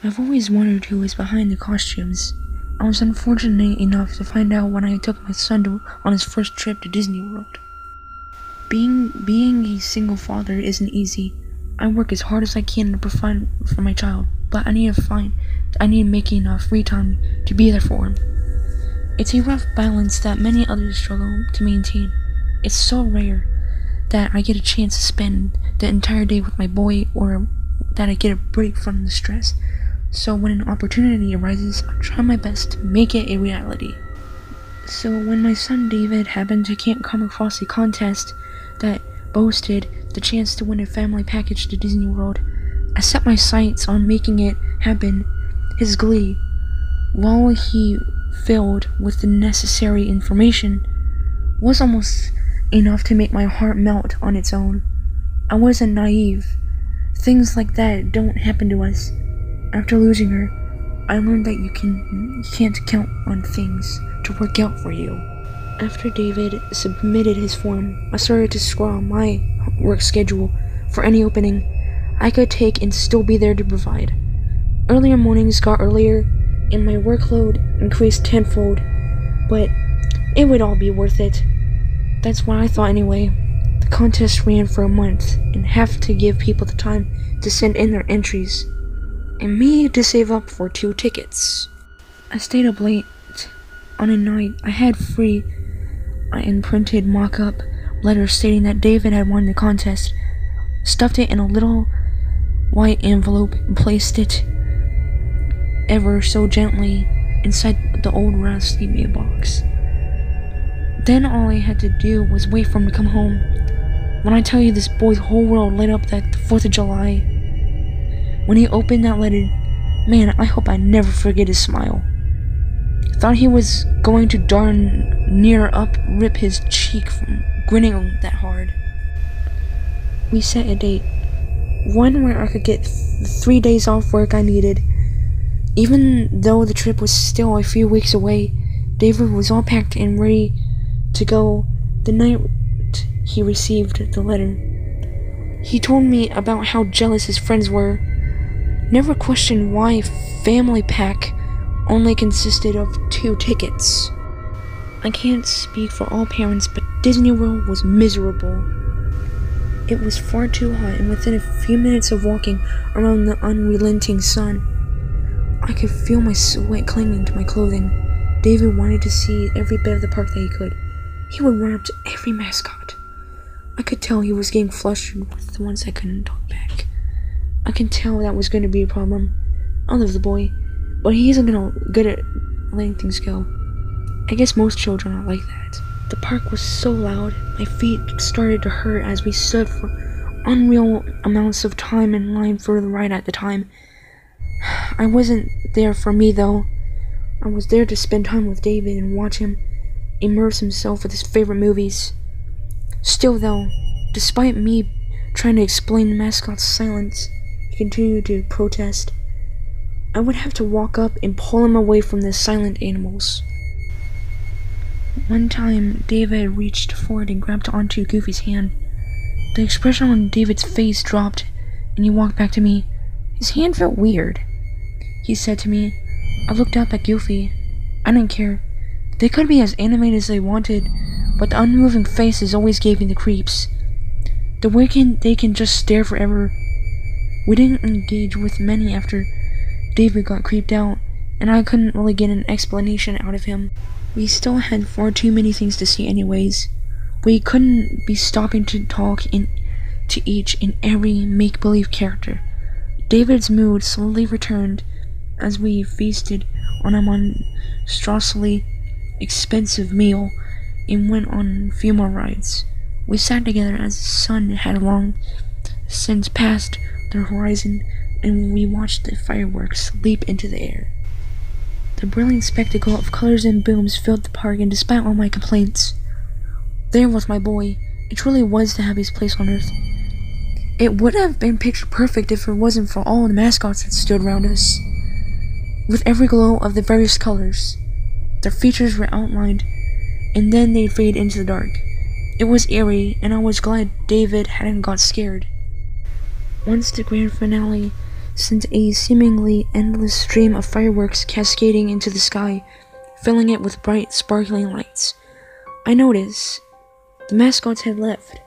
I've always wondered who was behind the costumes. I was unfortunate enough to find out when I took my son on his first trip to Disney World. Being a single father isn't easy. I work as hard as I can to provide for my child, but I need to make enough free time to be there for him. It's a rough balance that many others struggle to maintain. It's so rare that I get a chance to spend the entire day with my boy, or that I get a break from the stress. So when an opportunity arises, I try my best to make it a reality. So when my son David happened to come across a contest that boasted the chance to win a family package to Disney World, I set my sights on making it happen. His glee, while he filled with the necessary information, was almost enough to make my heart melt on its own. I wasn't naive. Things like that don't happen to us. After losing her, I learned that you can't count on things to work out for you. After David submitted his form, I started to scrawl my work schedule for any opening I could take and still be there to provide. Earlier mornings got earlier, and my workload increased tenfold, but it would all be worth it. That's what I thought anyway. The contest ran for a month, and have to give people the time to send in their entries, and me to save up for 2 tickets. I stayed up late. On a night I had free, I imprinted mock-up letters stating that David had won the contest, stuffed it in a little white envelope, and placed it ever so gently inside the old rusty mailbox. Then all I had to do was wait for him to come home. When I tell you this boy's whole world lit up that the 4th of July, when he opened that letter, man, I hope I never forget his smile. Thought he was going to darn near rip his cheek from grinning that hard. We set a date, one where I could get the 3 days off work I needed. Even though the trip was still a few weeks away, David was all packed and ready to go the night he received the letter. He told me about how jealous his friends were. Never questioned why family pack only consisted of 2 tickets. I can't speak for all parents, but Disney World was miserable. It was far too hot, and within a few minutes of walking around the unrelenting sun, I could feel my sweat clinging to my clothing. David wanted to see every bit of the park that he could. He would run up to every mascot. I could tell he was getting flustered with the ones that couldn't talk back. I could tell that was going to be a problem. I love the boy, but he isn't good at letting things go. I guess most children are like that. The park was so loud, my feet started to hurt as we stood for unreal amounts of time in line for the ride at the time. I wasn't there for me though. I was there to spend time with David and watch him immerse himself with his favorite movies. Still though, despite me trying to explain the mascot's silence, he continued to protest. I would have to walk up and pull him away from the silent animals. One time, David reached forward and grabbed onto Goofy's hand. The expression on David's face dropped, and he walked back to me. His hand felt weird, he said to me. I looked up at Goofy. I didn't care. They could be as animated as they wanted, but the unmoving faces always gave me the creeps. The way they can just stare forever. We didn't engage with many after David got creeped out, and I couldn't really get an explanation out of him. We still had far too many things to see anyways. We couldn't be stopping to talk to each and every make-believe character. David's mood slowly returned as we feasted on a monstrously expensive meal and went on a few more rides. We sat together as the sun had long since passed the horizon, and we watched the fireworks leap into the air. The brilliant spectacle of colors and booms filled the park, and despite all my complaints, there was my boy. It truly was the happiest place on earth. It would have been picture perfect if it wasn't for all the mascots that stood around us. With every glow of the various colors, their features were outlined, and then they'd fade into the dark. It was eerie, and I was glad David hadn't got scared. Once the grand finale sent a seemingly endless stream of fireworks cascading into the sky, filling it with bright, sparkling lights. I noticed the mascots had left.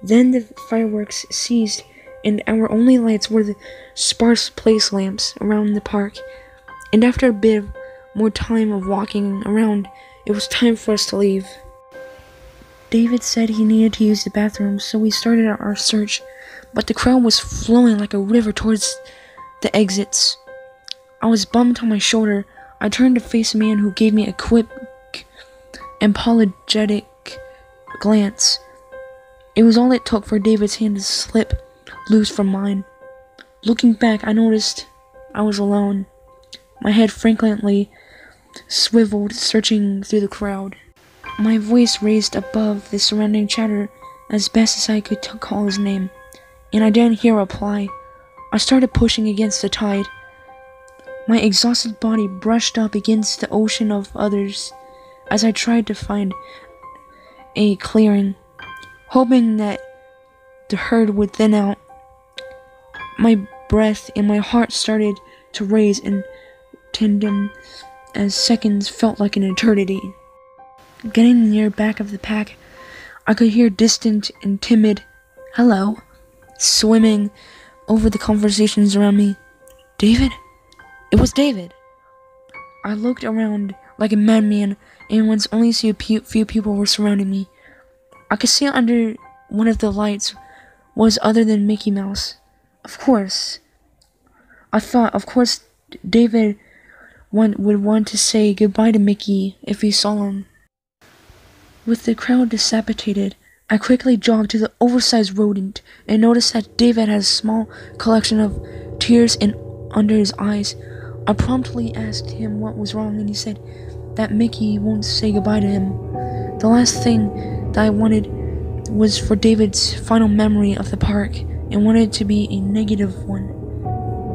Then the fireworks ceased, and our only lights were the sparse place lamps around the park. And after a bit more time of walking around, it was time for us to leave. David said he needed to use the bathroom, so we started our search, but the crowd was flowing like a river towards the exits. I was bummed on my shoulder. I turned to face a man who gave me a quick, apologetic glance. It was all it took for David's hand to slip loose from mine. Looking back, I noticed I was alone. My head frequently swiveled, searching through the crowd. My voice raised above the surrounding chatter as best as I could call his name, and I didn't hear a reply. I started pushing against the tide. My exhausted body brushed up against the ocean of others as I tried to find a clearing, hoping that the herd would thin out. My breath and my heart started to race in tandem as seconds felt like an eternity. Getting near back of the pack, I could hear distant and timid "hello" swimming over the conversations around me. David? It was David. I looked around like a madman, and once only a few people were surrounding me. I could see under one of the lights was other than Mickey Mouse. Of course. I thought, of course, David would want to say goodbye to Mickey if he saw him. With the crowd dissipated, I quickly jogged to the oversized rodent and noticed that David had a small collection of tears under his eyes. I promptly asked him what was wrong, and he said that Mickey won't say goodbye to him. The last thing that I wanted was for David's final memory of the park, and wanted it to be a negative one.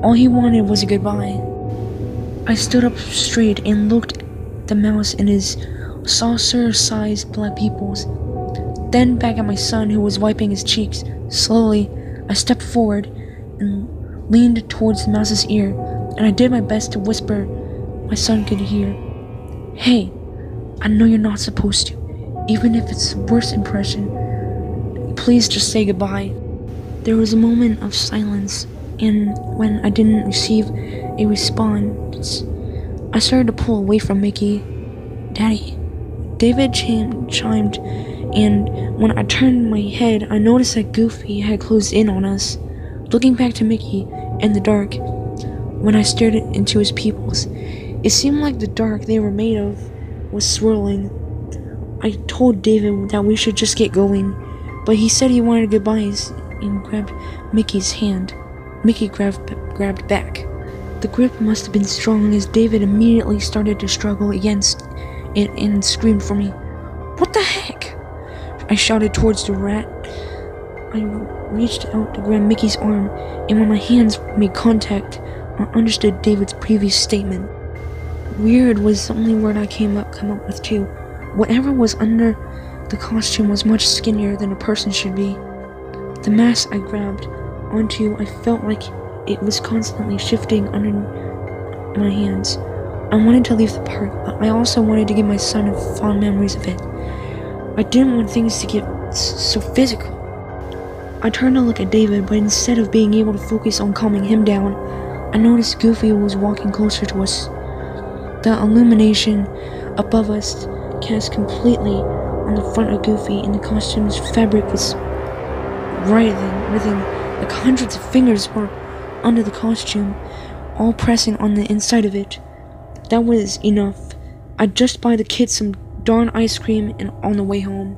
All he wanted was a goodbye. I stood up straight and looked at the mouse and his saucer-sized black pupils, then back at my son who was wiping his cheeks. Slowly, I stepped forward and leaned towards the mouse's ear, and I did my best to whisper my son could hear. Hey, I know you're not supposed to, even if it's the worst impression. Please just say goodbye. There was a moment of silence, and when I didn't receive a response, I started to pull away from Mickey. Daddy. David chimed, and when I turned my head, I noticed that Goofy had closed in on us. Looking back to Mickey in the dark, when I stared into his pupils, it seemed like the dark they were made of was swirling. I told David that we should just get going, but he said he wanted goodbyes and grabbed Mickey's hand. Mickey grabbed back. The grip must have been strong, as David immediately started to struggle against it and screamed for me. What the heck? I shouted towards the rat. I reached out to grab Mickey's arm, and when my hands made contact, I understood David's previous statement. Weird was the only word I come up with too. Whatever was under the costume was much skinnier than a person should be. The mask I grabbed onto, I felt like it was constantly shifting under my hands. I wanted to leave the park, but I also wanted to give my son fond memories of it. I didn't want things to get so physical. I turned to look at David, but instead of being able to focus on calming him down, I noticed Goofy was walking closer to us. The illumination above us cast completely on the front of Goofy, and the costume's fabric was writhing like hundreds of fingers were under the costume, all pressing on the inside of it. That was enough. I'd just buy the kids some darn ice cream and on the way home.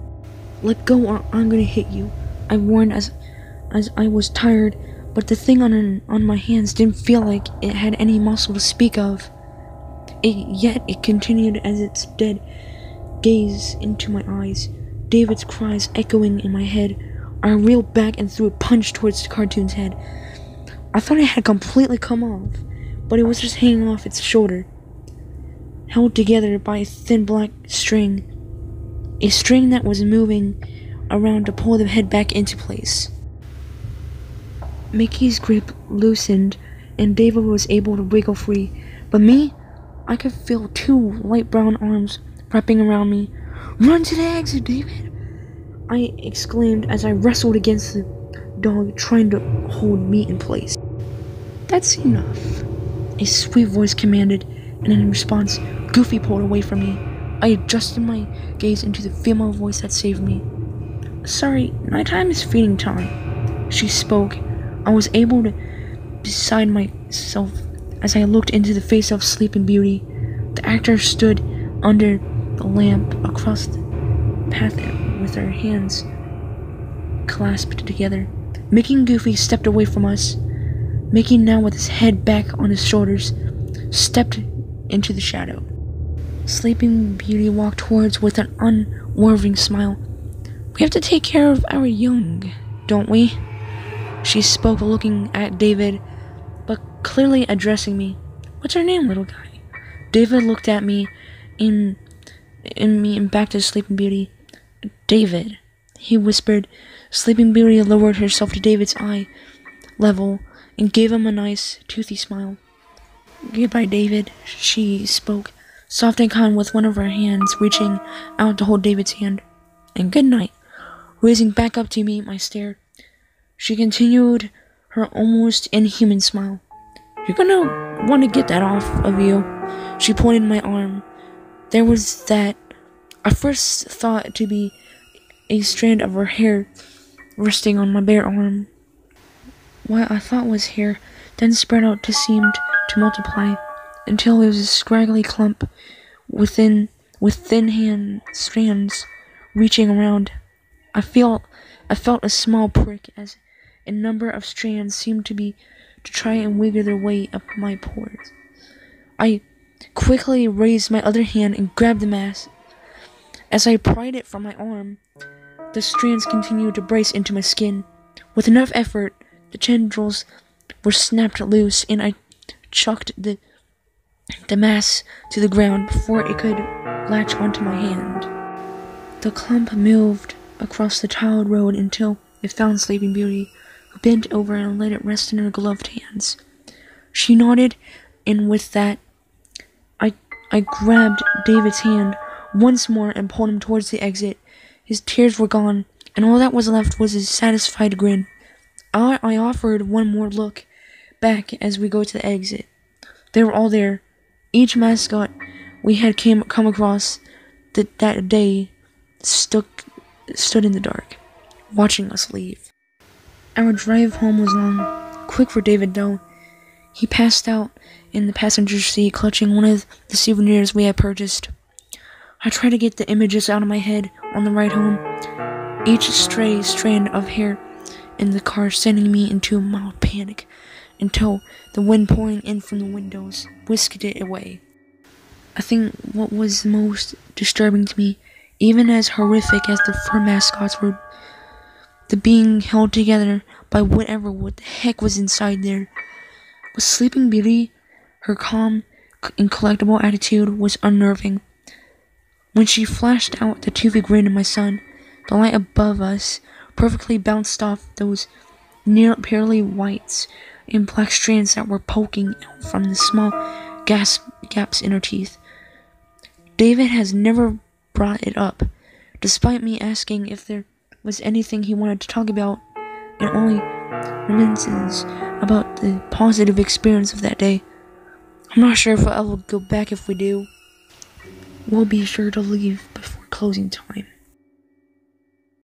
Let go or I'm gonna hit you, I warned as I was tired, but the thing on my hands didn't feel like it had any muscle to speak of. Yet it continued as its dead gaze into my eyes, David's cries echoing in my head. I reeled back and threw a punch towards the cartoon's head. I thought it had completely come off, but it was just hanging off its shoulder, held together by a thin black string. A string that was moving around to pull the head back into place. Mickey's grip loosened, and David was able to wiggle free. But me, I could feel two light brown arms wrapping around me. "Run to the exit, David!" I exclaimed as I wrestled against the dog, trying to hold me in place. "That's enough," a sweet voice commanded, and in response, Goofy pulled away from me. I adjusted my gaze into the female voice that saved me. "Sorry, nighttime is feeding time," she spoke. I was able to beside myself as I looked into the face of Sleeping Beauty. The actor stood under the lamp across the path with her hands clasped together. Mickey and Goofy stepped away from us. Mickey, now with his head back on his shoulders, stepped into the shadow. Sleeping Beauty walked towards with an unwavering smile. "We have to take care of our young, don't we?" She spoke, looking at David, but clearly addressing me. "What's her name, little guy?" David looked at me and back to Sleeping Beauty. "David," he whispered. Sleeping Beauty lowered herself to David's eye level and gave him a nice, toothy smile. "Goodbye, David," she spoke, soft and kind, with one of her hands reaching out to hold David's hand. "And good night." Raising back up to meet my stare, she continued her almost inhuman smile. "You're gonna want to get that off of you." She pointed my arm. There was that I first thought to be a strand of her hair resting on my bare arm. What I thought was hair then spread out to seem to multiply until it was a scraggly clump with thin hand strands reaching around. I felt a small prick as a number of strands seemed to try and wiggle their way up my pores. I quickly raised my other hand and grabbed the mass. As I pried it from my arm, the strands continued to brace into my skin. With enough effort, the tendrils were snapped loose, and I chucked the mass to the ground before it could latch onto my hand. The clump moved across the tiled road until it found Sleeping Beauty, who bent over and let it rest in her gloved hands. She nodded, and with that, I grabbed David's hand once more and pulled him towards the exit. His tears were gone, and all that was left was his satisfied grin. I offered one more look back as we go to the exit. They were all there. Each mascot we had come across that day stood in the dark, watching us leave. Our drive home was long, quick for David though. He passed out in the passenger seat, clutching one of the souvenirs we had purchased. I tried to get the images out of my head on the ride home, each stray strand of hair in the car sending me into a mild panic until the wind pouring in from the windows whisked it away. I think what was most disturbing to me, even as horrific as the fur mascots were, the being held together by what the heck was inside there, was Sleeping Beauty. Her calm and collectible attitude was unnerving. When she flashed out the toothy grin of my son, the light above us perfectly bounced off those near purely whites and black strands that were poking out from the small gaps in her teeth. David has never brought it up, despite me asking if there was anything he wanted to talk about, and only reminiscences about the positive experience of that day. I'm not sure if I will go back if we do. We'll be sure to leave before closing time.